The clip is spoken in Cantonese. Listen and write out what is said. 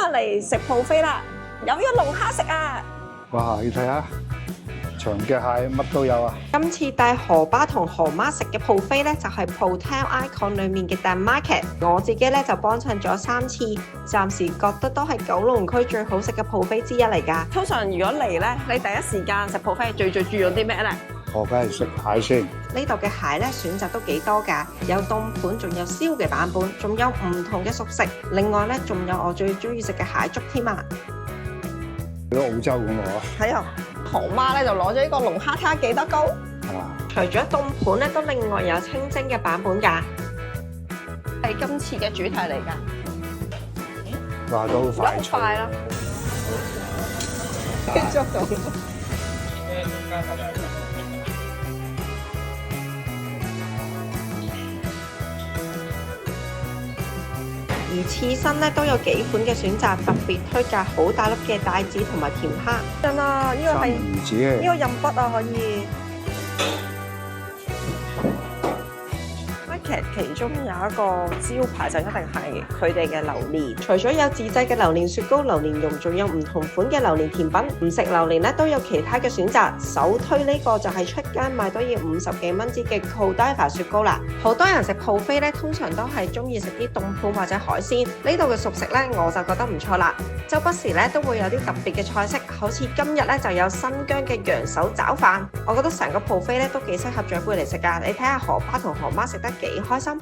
日嚟食 buffet 啦，有咗龍蝦食啊！哇！你睇下，長腳蟹乜都有啊！今次帶何爸同何媽食嘅 buffet 咧，就係 Hotel Icon 裏面嘅 Dan Market。我自己咧就幫襯咗3次，暫時覺得都係九龍區最好食嘅 buffet 之一嚟㗎。通常如果嚟咧，你第一時間食 buffet 最注重啲咩咧？我梗係食蟹先。呢度嘅蟹咧選擇都幾多㗎，有凍盤，仲有燒嘅版本，仲有唔同嘅熟食。另外咧，仲有我最中意食嘅蟹粥添啊！去咗澳洲咁喎。係啊，何媽咧就攞咗呢個龍蝦，睇下幾多高。除咗凍盤咧，都另外有清蒸嘅版本㗎，係今次嘅主題嚟㗎。話都好快脆。快啦！捉到。而刺身咧都有幾款嘅選擇，特別推介好大粒嘅帶子同埋甜蝦。真啊，呢個係唔止嘅。呢個任筆啊，可以。其中有一個招牌就一定係佢哋嘅榴蓮，除咗有自製嘅榴蓮雪糕、榴蓮蓉，仲有唔同款嘅榴蓮甜品。唔食榴蓮咧都有其他嘅選擇，首推呢個就係出街買都要50幾蚊支嘅 Godiva 雪糕啦。好多人食 buffet 咧，通常都係中意食啲凍盤或者海鮮，呢度嘅熟食咧我就覺得唔錯啦。周不時咧都會有啲特別嘅菜式，好似今日咧就有新疆嘅羊手抓飯，我覺得成個 buffet 咧都幾適合長輩嚟食㗎。你睇下何爸同何媽食得幾開心。